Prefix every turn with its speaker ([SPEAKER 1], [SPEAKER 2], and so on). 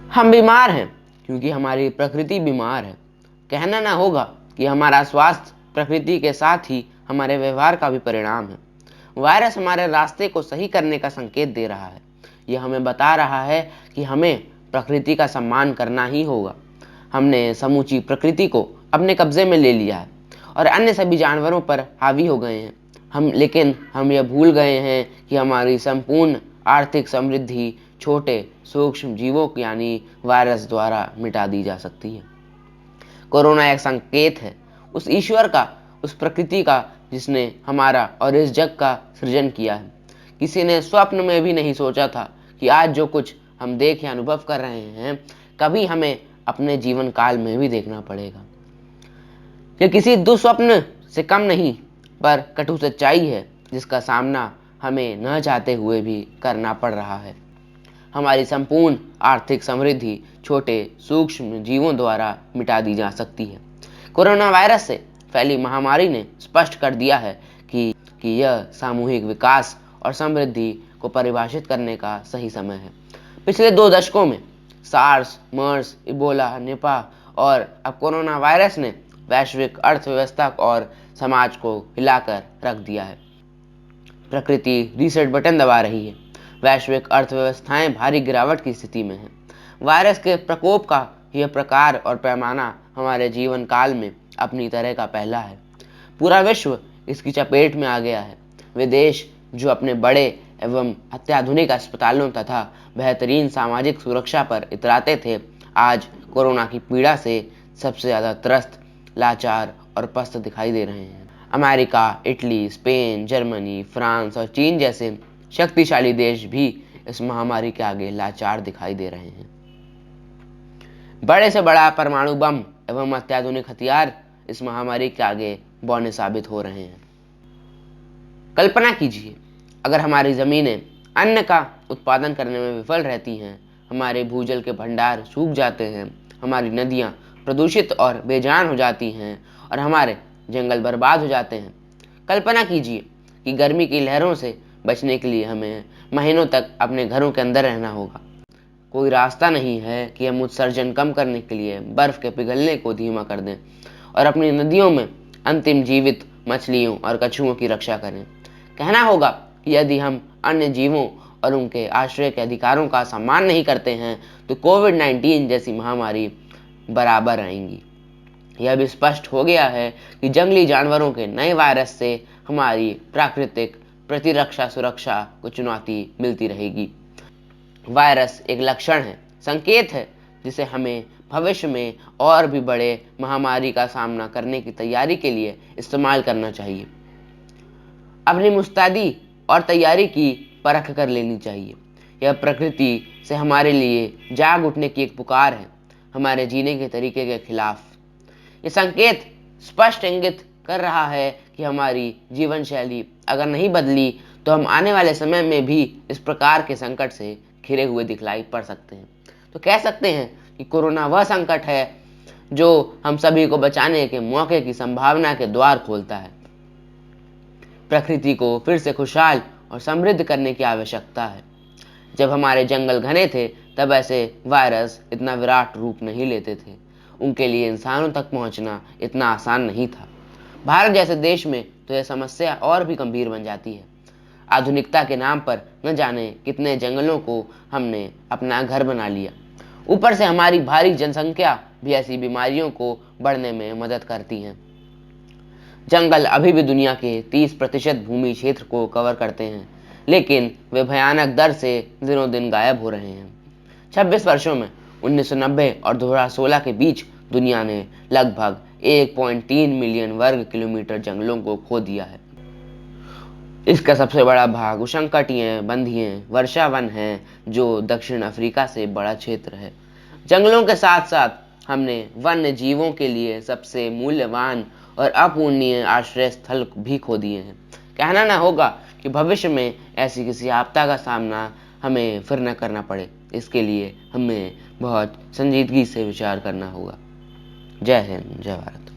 [SPEAKER 1] हम बीमार हैं क्योंकि हमारी प्रकृति बीमार है। कहना ना होगा कि हमारा स्वास्थ्य प्रकृति के साथ ही हमारे व्यवहार का भी परिणाम है। वायरस हमारे रास्ते को सही करने का संकेत दे रहा है। यह हमें बता रहा है कि हमें प्रकृति का सम्मान करना ही होगा। हमने समूची प्रकृति को अपने कब्जे में ले लिया है और अन्य सभी जानवरों पर हावी हो गए हैं। लेकिन हम यह भूल गए हैं कि हमारी संपूर्ण आर्थिक समृद्धि छोटे सूक्ष्म जीवों यानी वायरस द्वारा मिटा दी जा सकती है। कोरोना एक संकेत है उस ईश्वर का, उस प्रकृति का जिसने हमारा और इस जग का सृजन किया है। किसी ने स्वप्न में भी नहीं सोचा था कि आज जो कुछ हम देख या अनुभव कर रहे हैं कभी हमें अपने जीवन काल में भी देखना पड़ेगा। यह किसी दुस्वप्न से कम नहीं पर कटु सच्चाई है जिसका सामना हमें न चाहते हुए भी करना पड़ रहा है। हमारी संपूर्ण आर्थिक समृद्धि छोटे सूक्ष्म जीवों द्वारा मिटा दी जा सकती है। कोरोना वायरस से फैली महामारी ने स्पष्ट कर दिया है कि यह सामूहिक विकास और समृद्धि को परिभाषित करने का सही समय है। पिछले 2 दशकों में सार्स, मर्स, इबोला, निपाह और अब कोरोना वायरस ने वैश्विक अर्थव्यवस्था और समाज को हिलाकर रख दिया है। प्रकृति रीसेट बटन दबा रही है। वैश्विक अर्थव्यवस्थाएं भारी गिरावट की स्थिति में हैं। वायरस के प्रकोप का यह प्रकार और पैमाना हमारे जीवन काल में अपनी तरह का पहला है। पूरा विश्व इसकी चपेट में आ गया है। वे देश जो अपने बड़े एवं अत्याधुनिक अस्पतालों तथा बेहतरीन सामाजिक सुरक्षा पर इतराते थे, आज कोरोना की पीड़ा से सबसे ज़्यादा त्रस्त, लाचार और पस्त दिखाई दे रहे हैं। America, Italy, Spain, Germany, France और चीन जैसे शक्तिशाली देश भी इस महामारी के आगे लाचार दिखाई दे रहे हैं। बड़े से बड़ा परमाणु बम एवं अत्याधुनिक हथियार इस महामारी के आगे बौने साबित हो रहे हैं। कल्पना कीजिए, अगर हमारी जमीनें अन्न का उत्पादन करने में विफल रहती हैं, हमारे भूजल के भंडार सूख जाते हैं, हमारी नदियाँ प्रदूषित और बेजान हो जाती हैं और हमारे जंगल बर्बाद हो जाते हैं। कल्पना कीजिए कि गर्मी की लहरों से बचने के लिए हमें महीनों तक अपने घरों के अंदर रहना होगा। कोई रास्ता नहीं है कि हम उत्सर्जन कम करने के लिए बर्फ के पिघलने को धीमा कर दें और अपनी नदियों में अंतिम जीवित मछलियों और कछुओं की रक्षा करें। कहना होगा कि यदि हम अन्य जीवों और उनके आश्रय के अधिकारों का सम्मान नहीं करते हैं तो कोविड-19 जैसी महामारी बराबर आएंगी। यह भी स्पष्ट हो गया है कि जंगली जानवरों के नए वायरस से हमारी प्राकृतिक प्रतिरक्षा सुरक्षा को चुनौती मिलती रहेगी। वायरस एक लक्षण है, संकेत है जिसे हमें भविष्य में और भी बड़े महामारी का सामना करने की तैयारी के लिए इस्तेमाल करना चाहिए। अपनी मुस्तैदी और तैयारी की परख कर लेनी चाहिए। यह प्रकृति से हमारे लिए जाग उठने की एक पुकार है, हमारे जीने के तरीके के खिलाफ। ये संकेत स्पष्ट इंगित कर रहा है कि हमारी जीवन शैली अगर नहीं बदली तो हम आने वाले समय में भी इस प्रकार के संकट से घिरे हुए दिखलाई पड़ सकते हैं। तो कह सकते हैं कि कोरोना वह संकट है जो हम सभी को बचाने के मौके की संभावना के द्वार खोलता है। प्रकृति को फिर से खुशहाल और समृद्ध करने की आवश्यकता है। जब हमारे जंगल घने थे तब ऐसे वायरस इतना विराट रूप नहीं लेते थे। उनके लिए इंसानों तक पहुंचना इतना आसान नहीं था। भारत जैसे देश में तो यह समस्या और भी गंभीर बन जाती है। आधुनिकता के नाम पर न जाने कितने जंगलों को हमने अपना घर बना लिया। ऊपर से हमारी भारी जनसंख्या भी ऐसी बीमारियों को बढ़ने में मदद करती है। जंगल अभी भी दुनिया के 30% भूमि क्षेत्र को कवर करते हैं, लेकिन वे भयानक दर से दिनों दिन गायब हो रहे हैं। 26 वर्षों में 1990 और 2016 के बीच दुनिया ने लगभग 1.3 मिलियन वर्ग किलोमीटर जंगलों को खो दिया है। इसका सबसे बड़ा भाग उष्णकटिबंधीय बंधिये वर्षा वन है जो दक्षिण अफ्रीका से बड़ा क्षेत्र है। जंगलों के साथ साथ हमने वन्य जीवों के लिए सबसे मूल्यवान और अपूर्णीय आश्रय स्थल भी खो दिए हैं। कहना ना होगा कि भविष्य में ऐसी किसी आपदा का सामना हमें फिर न करना पड़े। इसके लिए हमें बहुत संजीदगी से विचार करना होगा। जय हिंद, जय भारत।